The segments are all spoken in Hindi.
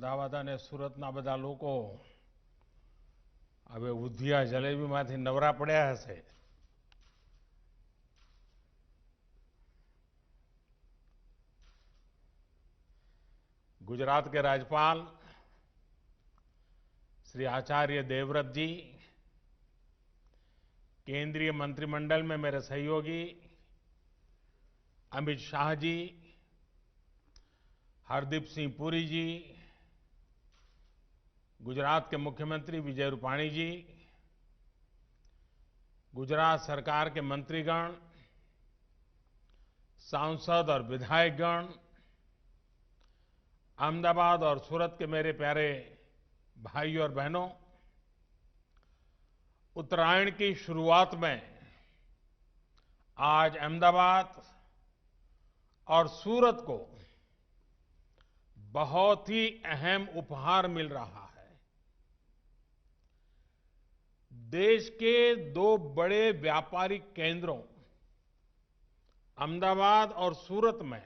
અમદાવાદ અને સુરતના બધા લોકો હવે ઉધિયા જલેબીમાંથી નવરા પડ્યા હશે. गुजरात के राज्यपाल श्री आचार्य देवव्रत जी, केंद्रीय मंत्रिमंडल में मेरे सहयोगी अमित शाह जी, हरदीप सिंह पुरी जी, गुजरात के मुख्यमंत्री विजय रूपाणी जी, गुजरात सरकार के मंत्रीगण, सांसद और विधायकगण, अहमदाबाद और सूरत के मेरे प्यारे भाई और बहनों, उत्तरायण की शुरुआत में आज अहमदाबाद और सूरत को बहुत ही अहम उपहार मिल रहा है. देश के दो बड़े व्यापारिक केंद्रों अहमदाबाद और सूरत में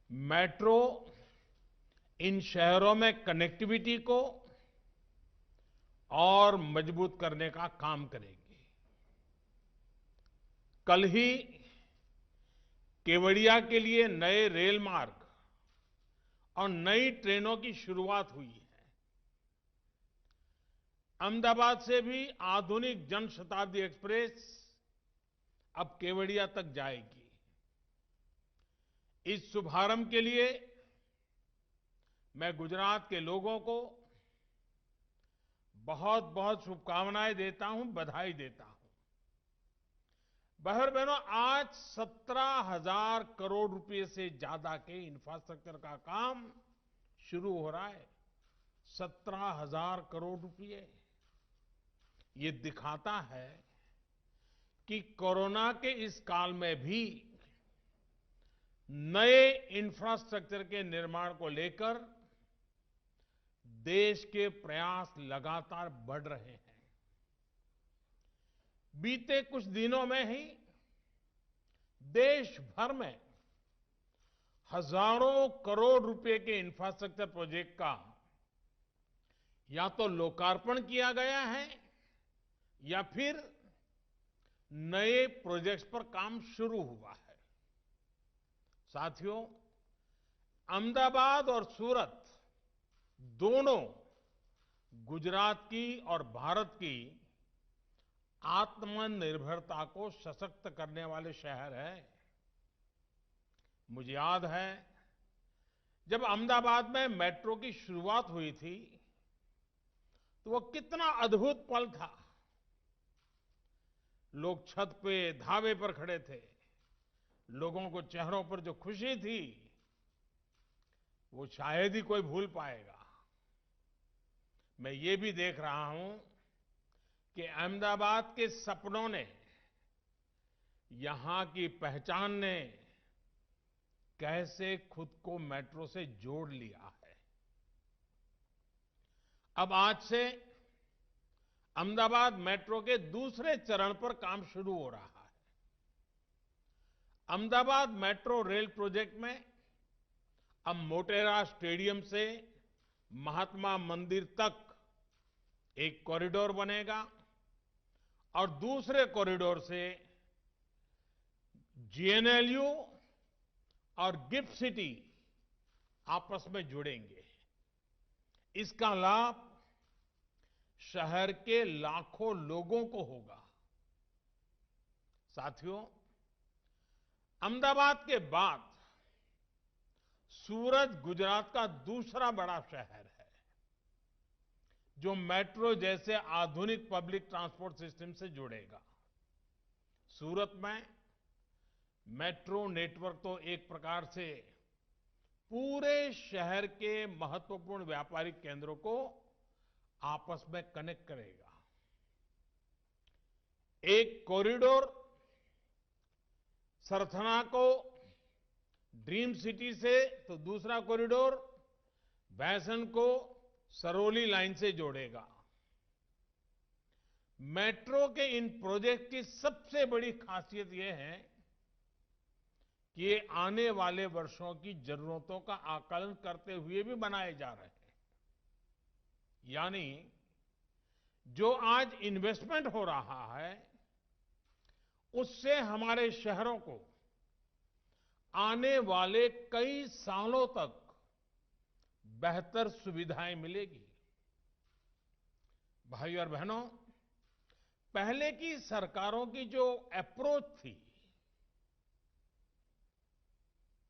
मेट्रो इन शहरों में कनेक्टिविटी को और मजबूत करने का काम करेगी. कल ही केवड़िया के लिए नए रेल मार्ग और नई ट्रेनों की शुरुआत हुई है. अहमदाबाद से भी आधुनिक जनशताब्दी एक्सप्रेस अब केवड़िया तक जाएगी. इस शुभारंभ के लिए मैं गुजरात के लोगों को बहुत बहुत शुभकामनाएं देता हूं, बधाई देता हूं. भाइयों बहनों, आज 17,000 करोड़ रुपए से ज्यादा के इंफ्रास्ट्रक्चर का काम शुरू हो रहा है. 17,000 करोड़ रुपए. ये दिखाता है कि कोरोना के इस काल में भी नए इंफ्रास्ट्रक्चर के निर्माण को लेकर देश के प्रयास लगातार बढ़ रहे हैं. बीते कुछ दिनों में ही देश भर में हजारों करोड़ रुपए के इंफ्रास्ट्रक्चर प्रोजेक्ट का या तो लोकार्पण किया गया है या फिर नए प्रोजेक्ट्स पर काम शुरू हुआ है. साथियों, अहमदाबाद और सूरत दोनों गुजरात की और भारत की आत्मनिर्भरता को सशक्त करने वाले शहर हैं. मुझे याद है जब अहमदाबाद में मेट्रो की शुरुआत हुई थी तो वो कितना अद्भुत पल था. लोग छत पे धावे पर खड़े थे. लोगों को चेहरों पर जो खुशी थी वो शायद ही कोई भूल पाएगा. मैं ये भी देख रहा हूं कि अहमदाबाद के सपनों ने, यहां की पहचान ने कैसे खुद को मेट्रो से जोड़ लिया है. अब आज से अहमदाबाद मेट्रो के दूसरे चरण पर काम शुरू हो रहा है. अहमदाबाद मेट्रो रेल प्रोजेक्ट में अब मोटेरा स्टेडियम से महात्मा मंदिर तक एक कॉरिडोर बनेगा और दूसरे कॉरिडोर से जीएनएलयू और गिफ्ट सिटी आपस में जुड़ेंगे. इसका लाभ शहर के लाखों लोगों को होगा. साथियों, अहमदाबाद के बाद सूरत गुजरात का दूसरा बड़ा शहर है जो मेट्रो जैसे आधुनिक पब्लिक ट्रांसपोर्ट सिस्टम से जुड़ेगा. सूरत में मेट्रो नेटवर्क तो एक प्रकार से पूरे शहर के महत्वपूर्ण व्यापारिक केंद्रों को आपस में कनेक्ट करेगा. एक कॉरिडोर सरथना को ड्रीम सिटी से तो दूसरा कॉरिडोर भैसन को सरौली लाइन से जोड़ेगा. मेट्रो के इन प्रोजेक्ट की सबसे बड़ी खासियत यह है कि ये आने वाले वर्षों की जरूरतों का आकलन करते हुए भी बनाए जा रहे हैं। यानी जो आज इन्वेस्टमेंट हो रहा है, उससे हमारे शहरों को आने वाले कई सालों तक बेहतर सुविधाएं मिलेगी। भाई और बहनों, पहले की सरकारों की जो अप्रोच थी,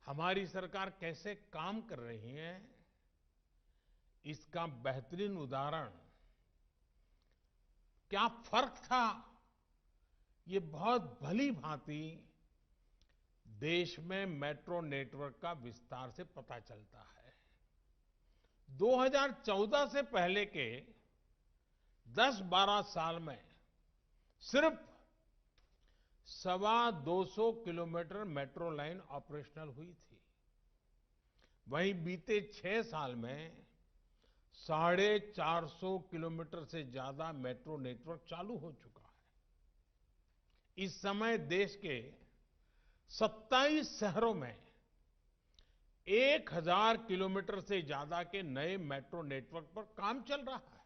हमारी सरकार कैसे काम कर रही है, इसका बेहतरीन उदाहरण क्या फर्क था, ये बहुत भली भांति देश में मेट्रो नेटवर्क का विस्तार से पता चलता है। 2014 से पहले के 10-12 साल में सिर्फ 250 किलोमीटर मेट्रो लाइन ऑपरेशनल हुई थी। वहीं बीते 6 साल में 450 किलोमीटर से ज्यादा मेट्रो नेटवर्क चालू हो चुका है। इस समय देश के 27 शहरों में 1000 किलोमीटर से ज्यादा के नए मेट्रो नेटवर्क पर काम चल रहा है।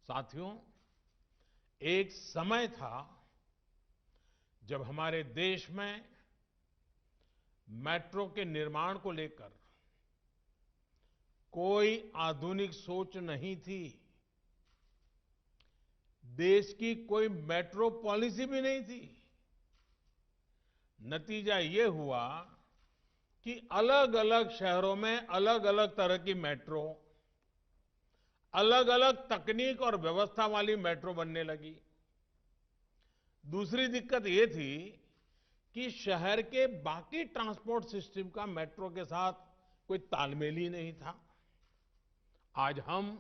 साथियों, एक समय था जब हमारे देश में मेट्रो के निर्माण को लेकर कोई आधुनिक सोच नहीं थी। देश की कोई मेट्रो पॉलिसी भी नहीं थी। नतीजा ये हुआ कि अलग अलग शहरों में अलग अलग तरह की मेट्रो, अलग अलग तकनीक और व्यवस्था वाली मेट्रो बनने लगी। दूसरी दिक्कत ये थी कि शहर के बाकी ट्रांसपोर्ट सिस्टम का मेट्रो के साथ कोई तालमेल ही नहीं था। आज हम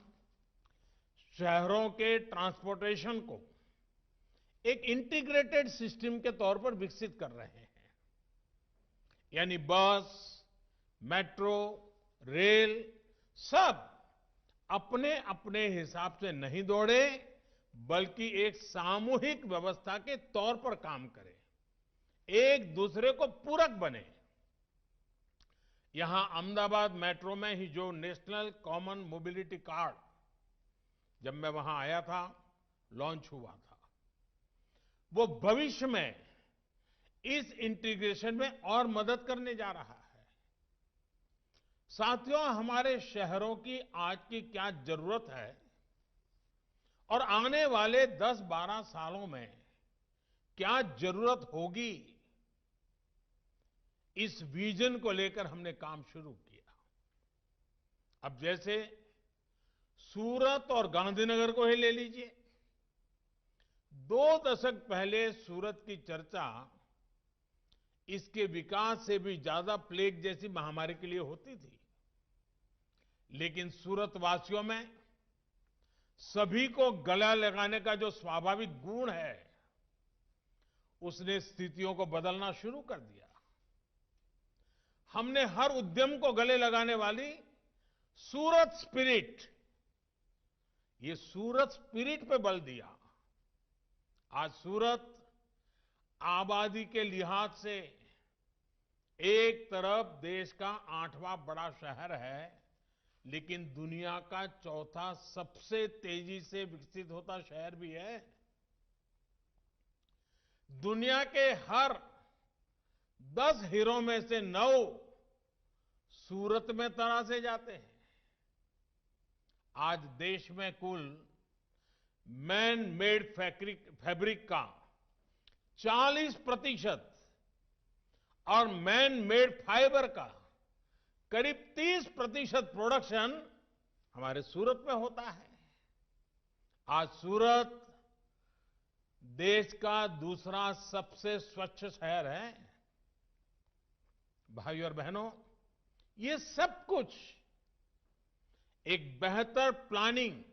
शहरों के ट्रांसपोर्टेशन को एक इंटीग्रेटेड सिस्टम के तौर पर विकसित कर रहे हैं। यानी बस, मेट्रो, रेल सब अपने अपने हिसाब से नहीं दौड़े, बल्कि एक सामूहिक व्यवस्था के तौर पर काम करें, एक दूसरे को पूरक बने। यहां अहमदाबाद मेट्रो में ही जो नेशनल कॉमन मोबिलिटी कार्ड, जब मैं वहां आया था, लॉन्च हुआ था, वो भविष्य में इस इंटीग्रेशन में और मदद करने जा रहा है। साथियों, हमारे शहरों की आज की क्या जरूरत है और आने वाले 10-12 सालों में क्या जरूरत होगी, इस विजन को लेकर हमने काम शुरू किया। अब जैसे सूरत और गांधीनगर को ही ले लीजिए। 2 दशक पहले सूरत की चर्चा इसके विकास से भी ज्यादा प्लेग जैसी महामारी के लिए होती थी। लेकिन सूरत वासियों में सभी को गला लगाने का जो स्वाभाविक गुण है, उसने स्थितियों को बदलना शुरू कर दिया। हमने हर उद्यम को गले लगाने वाली सूरत स्पिरिट, ये सूरत स्पिरिट पे बल दिया। आज सूरत आबादी के लिहाज से एक तरफ देश का 8वां बड़ा शहर है, लेकिन दुनिया का 4था सबसे तेजी से विकसित होता शहर भी है। दुनिया के हर 10 हीरो में से 9 सूरत में तरासे जाते हैं। आज देश में कुल मैन मेड फैब्रिक का 40% और मैन मेड फाइबर का करीब 30% प्रोडक्शन हमारे सूरत में होता है। आज सूरत देश का दूसरा सबसे स्वच्छ शहर है। भाइयों और बहनों, ये सब कुछ एक बेहतर प्लानिंग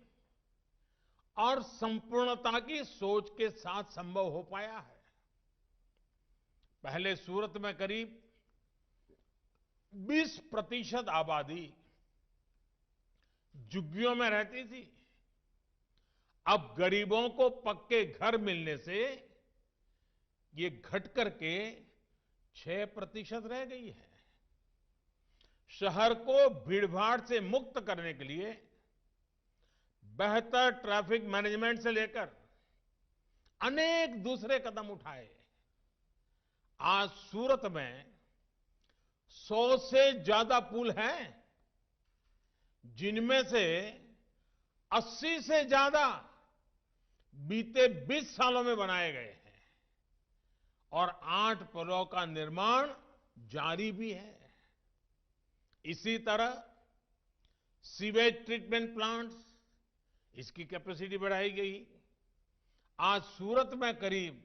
और संपूर्णता की सोच के साथ संभव हो पाया है। पहले सूरत में करीब 20% आबादी झुग्गियों में रहती थी। अब गरीबों को पक्के घर मिलने से ये घट करके 6% रह गई है। शहर को भीड़भाड़ से मुक्त करने के लिए बेहतर ट्रैफिक मैनेजमेंट से लेकर अनेक दूसरे कदम उठाए। आज सूरत में 100 से ज्यादा पुल हैं, जिनमें से 80 से ज्यादा बीते 20 सालों में बनाए गए हैं और 8 पुलों का निर्माण जारी भी है। इसी तरह सीवेज ट्रीटमेंट प्लांट्स, इसकी कैपेसिटी बढ़ाई गई। आज सूरत में करीब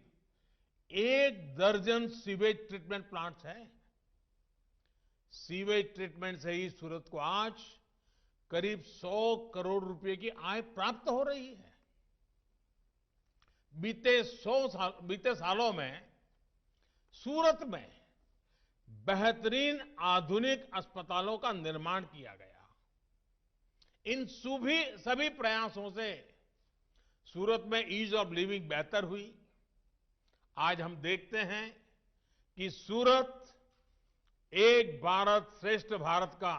1 दर्जन सीवेज ट्रीटमेंट प्लांट्स हैं। सीवेज ट्रीटमेंट से ही सूरत को आज करीब 100 करोड़ रुपए की आय प्राप्त हो रही है। बीते सालों में सूरत में बेहतरीन आधुनिक अस्पतालों का निर्माण किया गया। इन सभी प्रयासों से सूरत में ईज ऑफ लिविंग बेहतर हुई। आज हम देखते हैं कि सूरत एक भारत श्रेष्ठ भारत का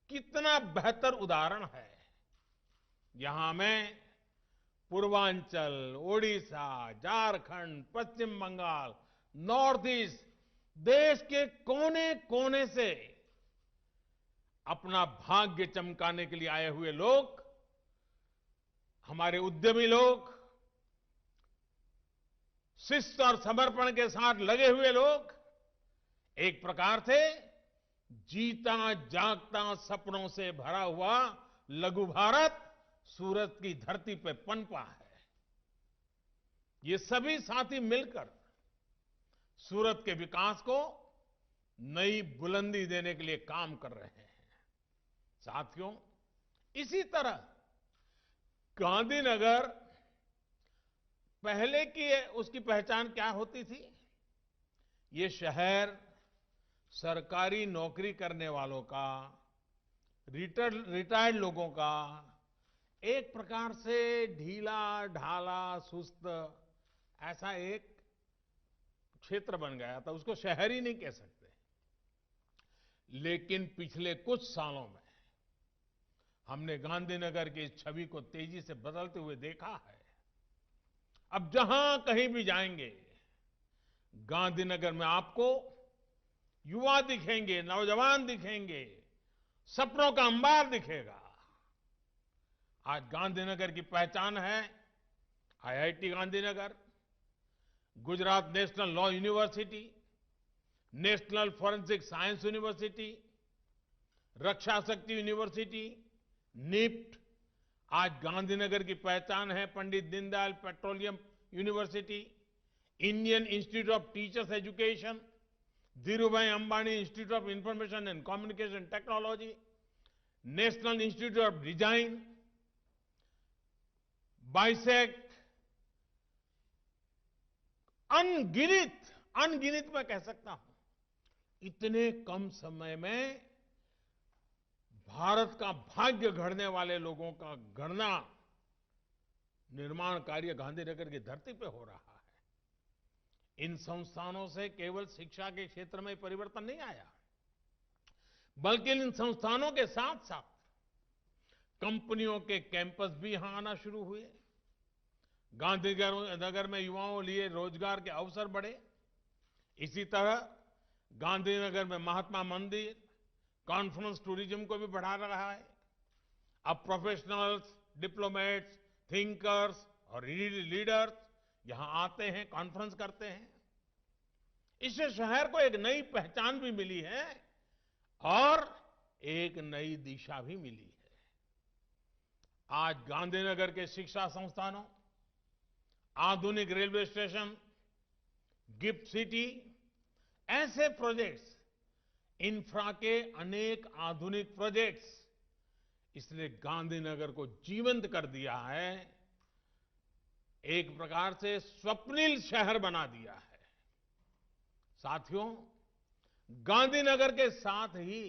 कितना बेहतर उदाहरण है। यहां में पूर्वांचल, ओडिशा, झारखंड, पश्चिम बंगाल, नॉर्थ ईस्ट, देश के कोने कोने से अपना भाग्य चमकाने के लिए आए हुए लोग, हमारे उद्यमी लोग, शिस्त और समर्पण के साथ लगे हुए लोग, एक प्रकार से जीता जागता सपनों से भरा हुआ लघु भारत सूरत की धरती पे पनपा है। ये सभी साथी मिलकर सूरत के विकास को नई बुलंदी देने के लिए काम कर रहे हैं। साथियों, इसी तरह गांधीनगर पहले की उसकी पहचान क्या होती थी? ये शहर सरकारी नौकरी करने वालों का, रिटायर्ड लोगों का एक प्रकार से ढीला ढाला सुस्त ऐसा एक क्षेत्र बन गया था। उसको शहर ही नहीं कह सकते। लेकिन पिछले कुछ सालों में हमने गांधीनगर की इस छवि को तेजी से बदलते हुए देखा है। अब जहां कहीं भी जाएंगे, गांधीनगर में आपको युवा दिखेंगे, नौजवान दिखेंगे, सपनों का अंबार दिखेगा। आज गांधीनगर की पहचान है IIT Gandhinagar, Gujarat national law university, national forensic science university, Raksha Shakti university, NIFT. आज गांधीनगर की पहचान है Pandit Deendayal petroleum university, Indian institute of teachers education, Dhirubhai Ambani institute of information and communication technology, national institute of design, बाइसेक्ट। अनगिनत मैं कह सकता हूं। इतने कम समय में भारत का भाग्य गढ़ने वाले लोगों का गणना निर्माण कार्य गांधीनगर की धरती पे हो रहा है। इन संस्थानों से केवल शिक्षा के क्षेत्र में परिवर्तन नहीं आया, बल्कि इन संस्थानों के साथ साथ कंपनियों के कैंपस भी यहां आना शुरू हुए। गांधीनगर में युवाओं के लिए रोजगार के अवसर बढ़े। इसी तरह गांधीनगर में महात्मा मंदिर कॉन्फ्रेंस टूरिज्म को भी बढ़ा रहा है। अब प्रोफेशनल्स, डिप्लोमेट्स, थिंकर्स और लीडर्स यहां आते हैं, कॉन्फ्रेंस करते हैं। इससे शहर को एक नई पहचान भी मिली है और एक नई दिशा भी मिली है। आज गांधीनगर के शिक्षा संस्थानों, आधुनिक रेलवे स्टेशन, गिफ्ट सिटी, ऐसे प्रोजेक्ट्स, इंफ्रा के अनेक आधुनिक प्रोजेक्ट्स, इसने गांधीनगर को जीवंत कर दिया है। एक प्रकार से स्वप्निल शहर बना दिया है। साथियों, गांधीनगर के साथ ही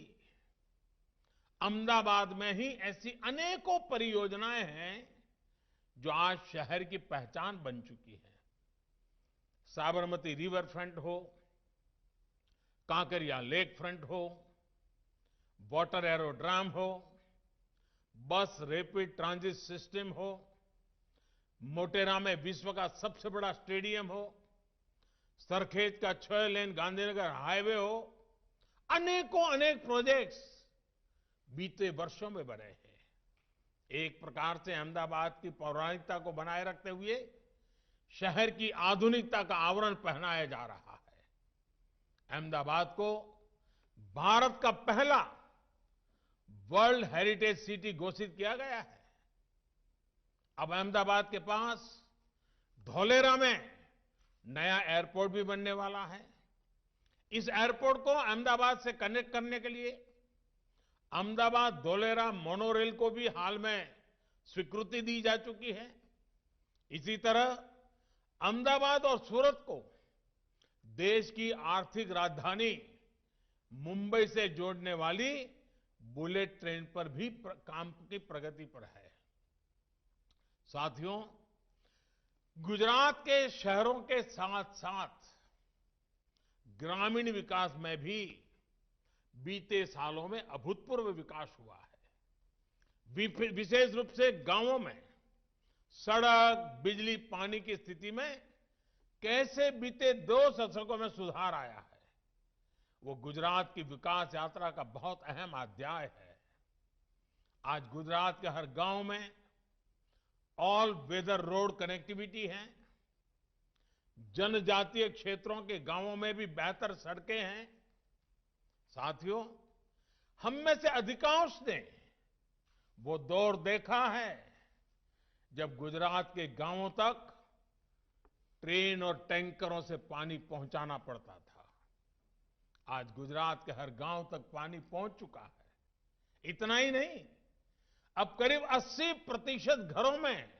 अहमदाबाद में ही ऐसी अनेकों परियोजनाएं हैं जो आज शहर की पहचान बन चुकी है। साबरमती रिवर फ्रंट हो, कांकरिया लेक फ्रंट हो, वाटर एरोड्राम हो, बस रैपिड ट्रांजिट सिस्टम हो, मोटेरा में विश्व का सबसे बड़ा स्टेडियम हो, सरखेज का 6 लेन गांधीनगर हाईवे हो, अनेकों अनेक प्रोजेक्ट्स बीते वर्षों में बने हैं। एक प्रकार से अहमदाबाद की पौराणिकता को बनाए रखते हुए शहर की आधुनिकता का आवरण पहनाया जा रहा है। अहमदाबाद को भारत का पहला वर्ल्ड हेरिटेज सिटी घोषित किया गया है। अब अहमदाबाद के पास धौलेरा में नया एयरपोर्ट भी बनने वाला है। इस एयरपोर्ट को अहमदाबाद से कनेक्ट करने के लिए अहमदाबाद धौलेरा मोनोरेल को भी हाल में स्वीकृति दी जा चुकी है। इसी तरह अहमदाबाद और सूरत को देश की आर्थिक राजधानी मुंबई से जोड़ने वाली बुलेट ट्रेन पर भी काम की प्रगति पर है। साथियों, गुजरात के शहरों के साथ साथ ग्रामीण विकास में भी बीते सालों में अभूतपूर्व विकास हुआ है। विशेष रूप से गांवों में सड़क, बिजली, पानी की स्थिति में कैसे बीते 2 दशकों में सुधार आया है, वो गुजरात की विकास यात्रा का बहुत अहम अध्याय है। आज गुजरात के हर गांव में ऑल वेदर रोड कनेक्टिविटी है। जनजातीय क्षेत्रों के गांवों में भी बेहतर सड़कें हैं। साथियों, हम में से अधिकांश ने वो दौर देखा है जब गुजरात के गांवों तक ट्रेन और टैंकरों से पानी पहुंचाना पड़ता था। आज गुजरात के हर गांव तक पानी पहुंच चुका है। इतना ही नहीं, अब करीब 80% घरों में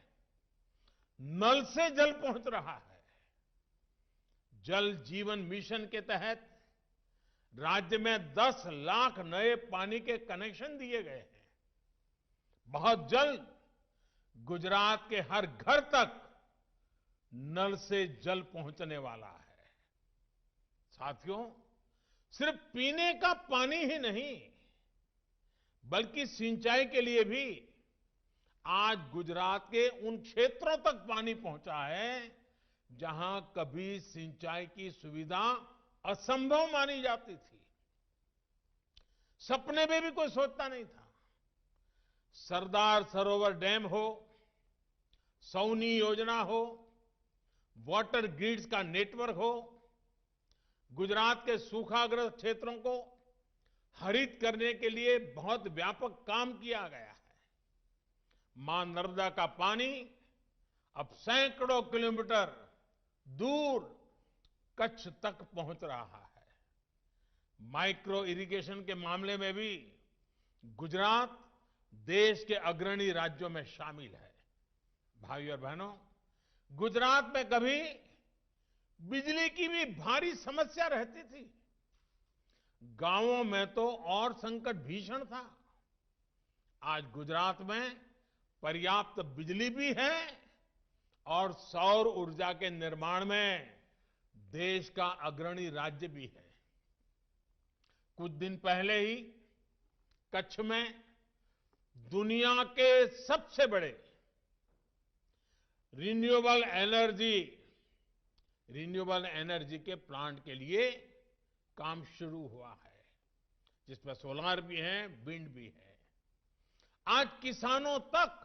नल से जल पहुंच रहा है। जल जीवन मिशन के तहत राज्य में 10 लाख नए पानी के कनेक्शन दिए गए हैं। बहुत जल्द गुजरात के हर घर तक नल से जल पहुंचने वाला है। साथियों, सिर्फ पीने का पानी ही नहीं, बल्कि सिंचाई के लिए भी आज गुजरात के उन क्षेत्रों तक पानी पहुंचा है जहां कभी सिंचाई की सुविधा असंभव मानी जाती थी। सपने में भी कोई सोचता नहीं था। सरदार सरोवर डैम हो, सौनी योजना हो, वाटर ग्रिड्स का नेटवर्क हो, गुजरात के सूखाग्रस्त क्षेत्रों को हरित करने के लिए बहुत व्यापक काम किया गया है। मां नर्मदा का पानी अब सैकड़ों किलोमीटर दूर कच्छ तक पहुंच रहा है। माइक्रो इरिगेशन के मामले में भी गुजरात देश के अग्रणी राज्यों में शामिल है। भाइयों और बहनों, गुजरात में कभी बिजली की भी भारी समस्या रहती थी। गांवों में तो और संकट भीषण था। आज गुजरात में पर्याप्त बिजली भी है और सौर ऊर्जा के निर्माण में देश का अग्रणी राज्य भी है। कुछ दिन पहले ही कच्छ में दुनिया के सबसे बड़े रिन्यूएबल एनर्जी के प्लांट के लिए काम शुरू हुआ है, जिसमें सोलार भी है, विंड भी है। आज किसानों तक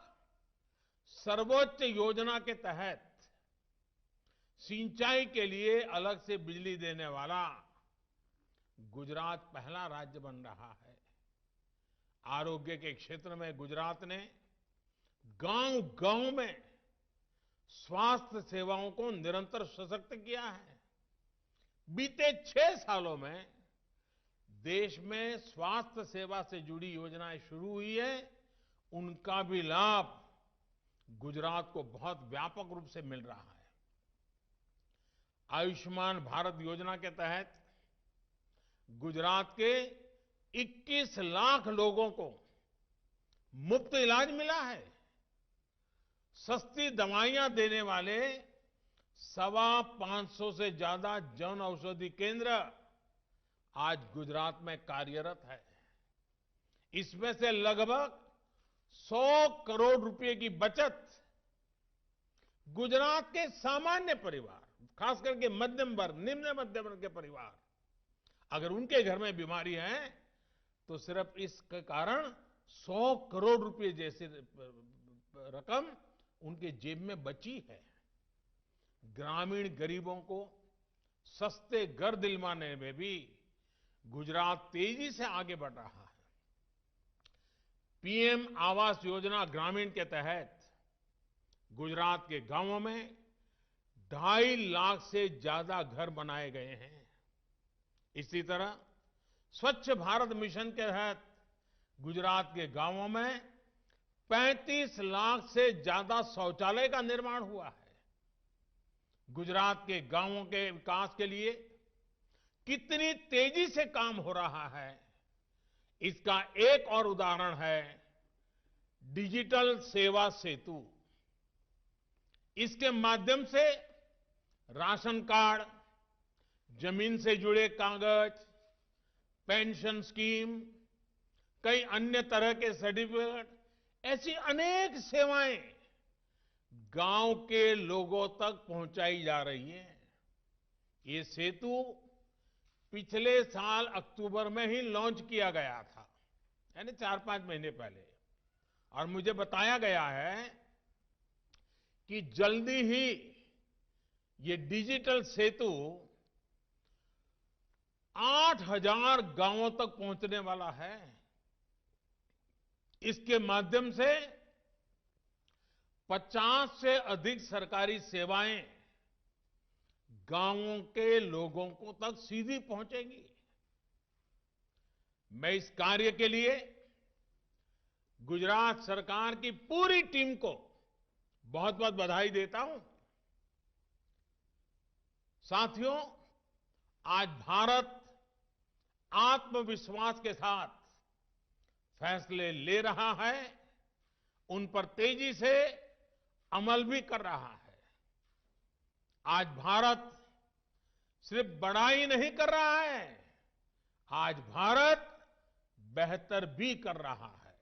सर्वोच्च योजना के तहत सिंचाई के लिए अलग से बिजली देने वाला गुजरात पहला राज्य बन रहा है। आरोग्य के क्षेत्र में गुजरात ने गांव-गांव में स्वास्थ्य सेवाओं को निरंतर सशक्त किया है। बीते 6 सालों में देश में स्वास्थ्य सेवा से जुड़ी योजनाएं शुरू हुई है, उनका भी लाभ गुजरात को बहुत व्यापक रूप से मिल रहा है। आयुष्मान भारत योजना के तहत गुजरात के 21 लाख लोगों को मुफ्त इलाज मिला है। सस्ती दवाइयां देने वाले 525 से ज्यादा जन औषधि केंद्र आज गुजरात में कार्यरत है। इसमें से लगभग 100 करोड़ रुपए की बचत गुजरात के सामान्य परिवार, खास करके मध्यम वर्ग, निम्न मध्यम वर्ग के परिवार, अगर उनके घर में बीमारी है तो सिर्फ इसके कारण 100 करोड़ रुपए जैसी रकम उनके जेब में बची है। ग्रामीण गरीबों को सस्ते घर दिलवाने में भी गुजरात तेजी से आगे बढ़ रहा है। पीएम आवास योजना ग्रामीण के तहत गुजरात के गांवों में 2.5 लाख से ज्यादा घर बनाए गए हैं। इसी तरह स्वच्छ भारत मिशन के तहत गुजरात के गांवों में 35 लाख से ज्यादा शौचालय का निर्माण हुआ है। गुजरात के गांवों के विकास के लिए कितनी तेजी से काम हो रहा है, इसका एक और उदाहरण है डिजिटल सेवा सेतु। इसके माध्यम से राशन कार्ड, जमीन से जुड़े कागज, पेंशन स्कीम, कई अन्य तरह के सर्टिफिकेट, ऐसी अनेक सेवाएं गांव के लोगों तक पहुंचाई जा रही है। ये सेतु पिछले साल अक्टूबर में ही लॉन्च किया गया था, यानी 4-5 महीने पहले, और मुझे बताया गया है कि जल्दी ही ये डिजिटल सेतु 8,000 गांवों तक पहुंचने वाला है। इसके माध्यम से 50 से अधिक सरकारी सेवाएं गांवों के लोगों को तक सीधी पहुंचेगी। मैं इस कार्य के लिए गुजरात सरकार की पूरी टीम को बहुत बहुत बधाई देता हूं। साथियों, आज भारत आत्मविश्वास के साथ फैसले ले रहा है, उन पर तेजी से अमल भी कर रहा है। आज भारत सिर्फ बड़ा ही नहीं कर रहा है, आज भारत बेहतर भी कर रहा है।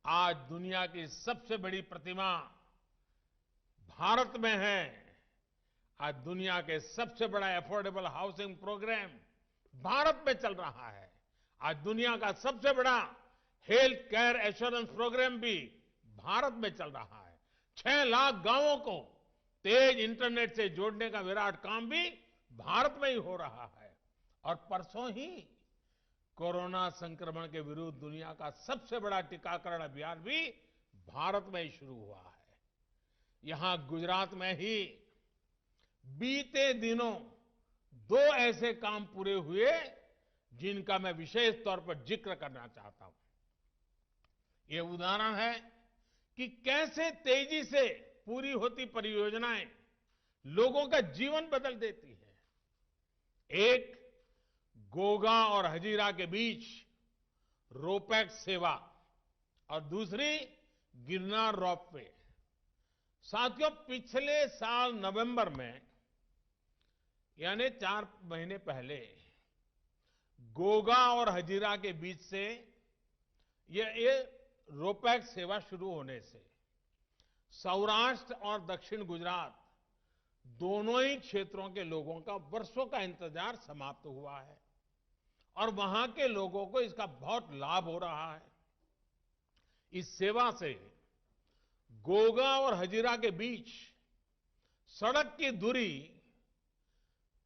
आज दुनिया की सबसे बड़ी प्रतिमा भारत में है। आज दुनिया के सबसे बड़ा अफोर्डेबल हाउसिंग प्रोग्राम भारत में चल रहा है। आज दुनिया का सबसे बड़ा हेल्थ केयर एश्योरेंस प्रोग्राम भी भारत में चल रहा है। 6 लाख गांवों को तेज इंटरनेट से जोड़ने का विराट काम भी भारत में ही हो रहा है। और परसों ही कोरोना संक्रमण के विरुद्ध दुनिया का सबसे बड़ा टीकाकरण अभियान भी भारत में ही शुरू हुआ है। यहां गुजरात में ही बीते दिनों 2 ऐसे काम पूरे हुए जिनका मैं विशेष तौर पर जिक्र करना चाहता हूं। ये उदाहरण है कि कैसे तेजी से पूरी होती परियोजनाएं लोगों का जीवन बदल देती है। एक गोगा और हजीरा के बीच रोपैक्स सेवा और दूसरी गिरनार रोपवे। साथियों, पिछले साल नवंबर में, यानी 4 महीने पहले, गोगा और हजीरा के बीच से ये रोपैक्स सेवा शुरू होने से सौराष्ट्र और दक्षिण गुजरात दोनों ही क्षेत्रों के लोगों का वर्षों का इंतजार समाप्त हुआ है और वहां के लोगों को इसका बहुत लाभ हो रहा है। इस सेवा से गोगा और हजीरा के बीच सड़क की दूरी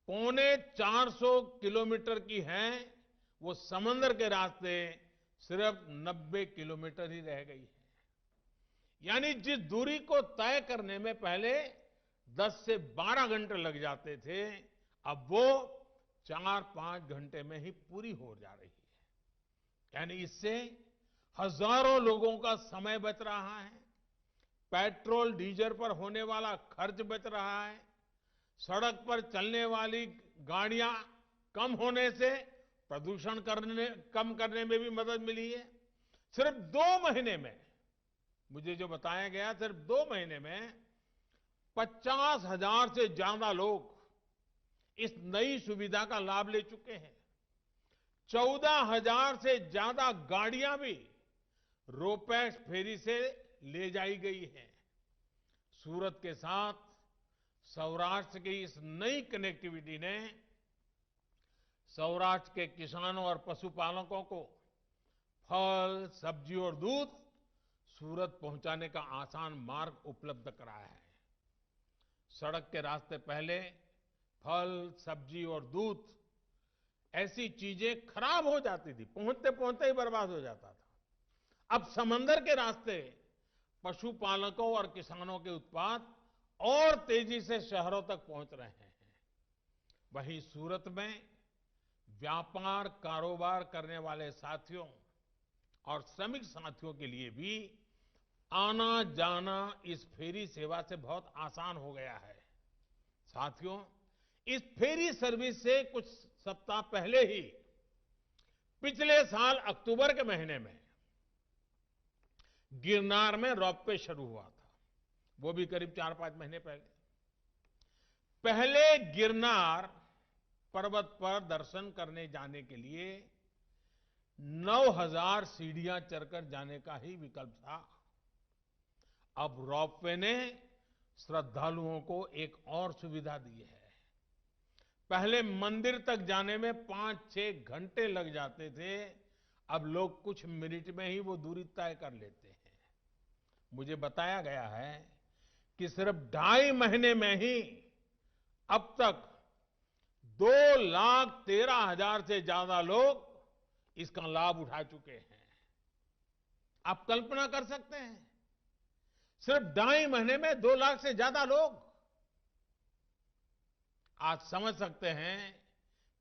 450 किलोमीटर की है, वो समंदर के रास्ते सिर्फ 90 किलोमीटर ही रह गई है। यानी जिस दूरी को तय करने में पहले 10 से 12 घंटे लग जाते थे, अब वो 4-5 घंटे में ही पूरी हो जा रही है। यानी इससे हजारों लोगों का समय बच रहा है, पेट्रोल डीजल पर होने वाला खर्च बच रहा है, सड़क पर चलने वाली गाड़ियां कम होने से प्रदूषण कम करने में भी मदद मिली है। सिर्फ 2 महीने में, मुझे जो बताया गया, सिर्फ 2 महीने में 50,000 से ज्यादा लोग इस नई सुविधा का लाभ ले चुके हैं। 14,000 से ज्यादा गाड़ियां भी रोपैक्स फेरी से ले जाई गई हैं। सूरत के साथ सौराष्ट्र की इस नई कनेक्टिविटी ने सौराष्ट्र के किसानों और पशुपालकों को फल, सब्जी और दूध सूरत पहुंचाने का आसान मार्ग उपलब्ध कराया है। सड़क के रास्ते पहले फल, सब्जी और दूध ऐसी चीजें खराब हो जाती थी, पहुंचते पहुंचते ही बर्बाद हो जाता था। अब समंदर के रास्ते पशुपालकों और किसानों के उत्पाद और तेजी से शहरों तक पहुंच रहे हैं। वहीं सूरत में व्यापार कारोबार करने वाले साथियों और श्रमिक साथियों के लिए भी आना जाना इस फेरी सेवा से बहुत आसान हो गया है। साथियों, इस फेरी सर्विस से कुछ सप्ताह पहले ही पिछले साल अक्टूबर के महीने में गिरनार में रोपवे शुरू हुआ था, वो भी करीब 4-5 महीने पहले। पहले गिरनार पर्वत पर दर्शन करने जाने के लिए 9,000 सीढ़ियां चढ़कर जाने का ही विकल्प था। अब रोपवे ने श्रद्धालुओं को एक और सुविधा दी है। पहले मंदिर तक जाने में 5-6 घंटे लग जाते थे, अब लोग कुछ मिनट में ही वो दूरी तय कर लेते हैं। मुझे बताया गया है कि सिर्फ 2.5 महीने में ही अब तक 2,13,000 से ज्यादा लोग इसका लाभ उठा चुके हैं। आप कल्पना कर सकते हैं, सिर्फ 2.5 महीने में 2 लाख से ज्यादा लोग। आज समझ सकते हैं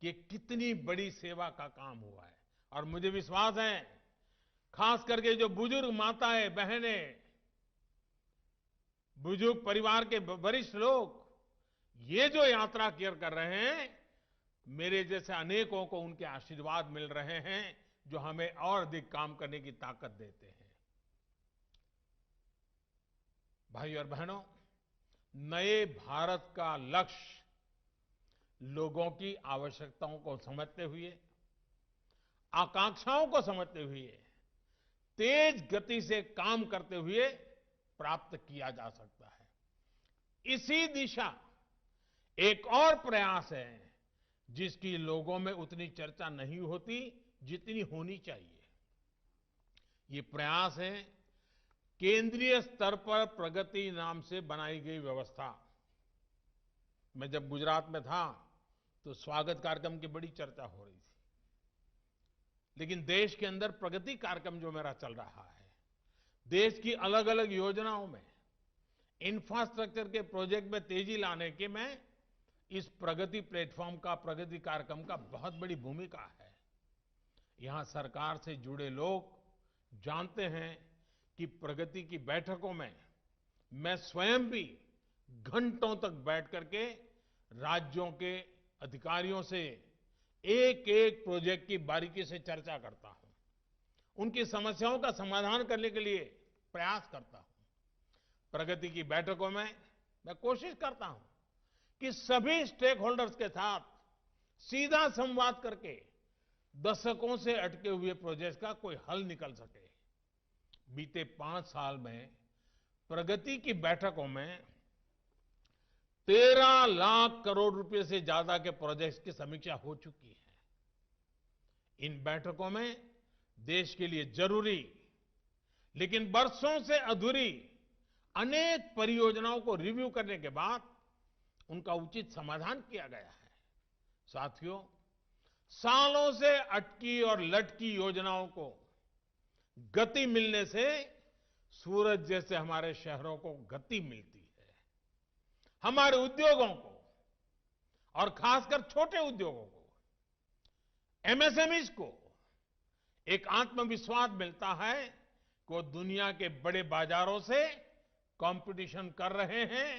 कि कितनी बड़ी सेवा का काम हुआ है। और मुझे विश्वास है, खास करके जो बुजुर्ग माताएं, बहनें, बुजुर्ग परिवार के वरिष्ठ लोग ये जो यात्रा कर रहे हैं, मेरे जैसे अनेकों को उनके आशीर्वाद मिल रहे हैं, जो हमें और अधिक काम करने की ताकत देते हैं। भाई और बहनों, नए भारत का लक्ष्य लोगों की आवश्यकताओं को समझते हुए, आकांक्षाओं को समझते हुए, तेज गति से काम करते हुए प्राप्त किया जा सकता है। इसी दिशा एक और प्रयास है जिसकी लोगों में उतनी चर्चा नहीं होती जितनी होनी चाहिए। ये प्रयास है केंद्रीय स्तर पर प्रगति नाम से बनाई गई व्यवस्था। मैं जब गुजरात में था तो स्वागत कार्यक्रम की बड़ी चर्चा हो रही थी, लेकिन देश के अंदर प्रगति कार्यक्रम जो मेरा चल रहा है, देश की अलग अलग योजनाओं में इंफ्रास्ट्रक्चर के प्रोजेक्ट में तेजी लाने के में इस प्रगति प्लेटफॉर्म का, प्रगति कार्यक्रम का बहुत बड़ी भूमिका है। यहां सरकार से जुड़े लोग जानते हैं कि प्रगति की बैठकों में मैं स्वयं भी घंटों तक बैठ करके राज्यों के अधिकारियों से एक एक प्रोजेक्ट की बारीकी से चर्चा करता हूं, उनकी समस्याओं का समाधान करने के लिए प्रयास करता हूं। प्रगति की बैठकों में मैं कोशिश करता हूं कि सभी स्टेक होल्डर्स के साथ सीधा संवाद करके दशकों से अटके हुए प्रोजेक्ट का कोई हल निकल सके। बीते 5 साल में प्रगति की बैठकों में 13 लाख करोड़ रुपए से ज्यादा के प्रोजेक्ट्स की समीक्षा हो चुकी है। इन बैठकों में देश के लिए जरूरी लेकिन बरसों से अधूरी अनेक परियोजनाओं को रिव्यू करने के बाद उनका उचित समाधान किया गया है। साथियों, सालों से अटकी और लटकी योजनाओं को गति मिलने से सूरत जैसे हमारे शहरों को गति मिलती है। हमारे उद्योगों को और खासकर छोटे उद्योगों को, एमएसएमईज को एक आत्मविश्वास मिलता है कि वो दुनिया के बड़े बाजारों से कंपटीशन कर रहे हैं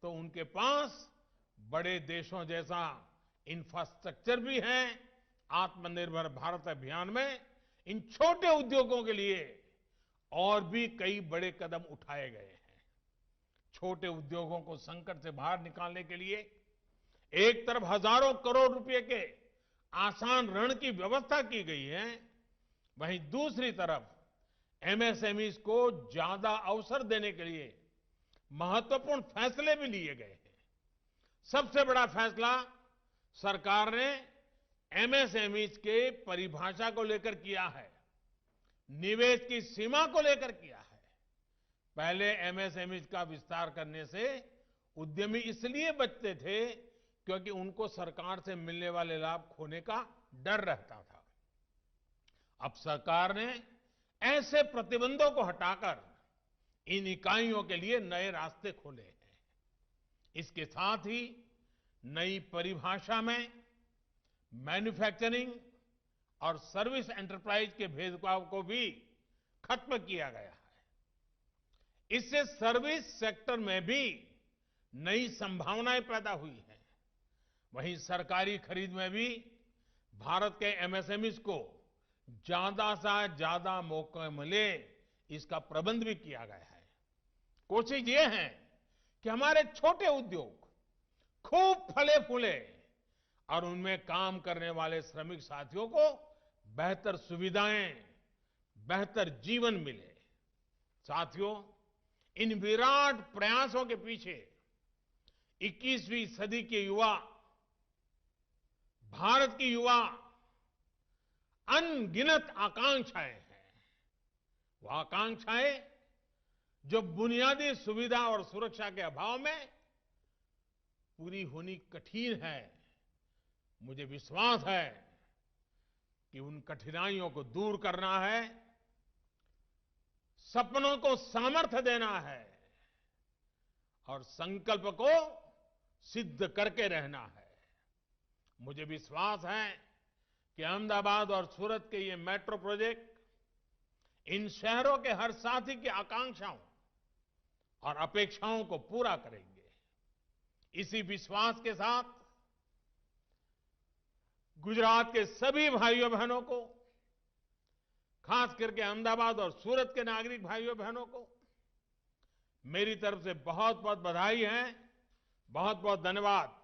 तो उनके पास बड़े देशों जैसा इंफ्रास्ट्रक्चर भी है। आत्मनिर्भर भारत अभियान में इन छोटे उद्योगों के लिए और भी कई बड़े कदम उठाए गए हैं। छोटे उद्योगों को संकट से बाहर निकालने के लिए एक तरफ हजारों करोड़ रुपए के आसान ऋण की व्यवस्था की गई है, वहीं दूसरी तरफ एमएसएमईज को ज्यादा अवसर देने के लिए महत्वपूर्ण फैसले भी लिए गए हैं। सबसे बड़ा फैसला सरकार ने एमएसएमईज के परिभाषा को लेकर किया है, निवेश की सीमा को लेकर किया है। पहले एमएसएमईज का विस्तार करने से उद्यमी इसलिए बचते थे क्योंकि उनको सरकार से मिलने वाले लाभ खोने का डर रहता था। अब सरकार ने ऐसे प्रतिबंधों को हटाकर इन इकाइयों के लिए नए रास्ते खोले हैं। इसके साथ ही नई परिभाषा में मैन्युफैक्चरिंग और सर्विस एंटरप्राइज के भेदभाव को भी खत्म किया गया है। इससे सर्विस सेक्टर में भी नई संभावनाएं पैदा हुई हैं। वहीं सरकारी खरीद में भी भारत के एमएसएमईज को ज्यादा से ज्यादा मौके मिले, इसका प्रबंध भी किया गया है। कोशिश ये है कि हमारे छोटे उद्योग खूब फले फूले और उनमें काम करने वाले श्रमिक साथियों को बेहतर सुविधाएं, बेहतर जीवन मिले। साथियों, इन विराट प्रयासों के पीछे 21वीं सदी के युवा, भारत की युवा अनगिनत आकांक्षाएं हैं। वो आकांक्षाएं जो बुनियादी सुविधा और सुरक्षा के अभाव में पूरी होनी कठिन है। मुझे विश्वास है कि उन कठिनाइयों को दूर करना है, सपनों को सामर्थ्य देना है और संकल्प को सिद्ध करके रहना है। मुझे विश्वास है कि अहमदाबाद और सूरत के ये मेट्रो प्रोजेक्ट इन शहरों के हर साथी की आकांक्षाओं और अपेक्षाओं को पूरा करेंगे। इसी विश्वास के साथ गुजरात के सभी भाइयों बहनों को, खास करके अहमदाबाद और सूरत के नागरिक भाइयों बहनों को मेरी तरफ से बहुत बहुत बधाई है, बहुत बहुत धन्यवाद।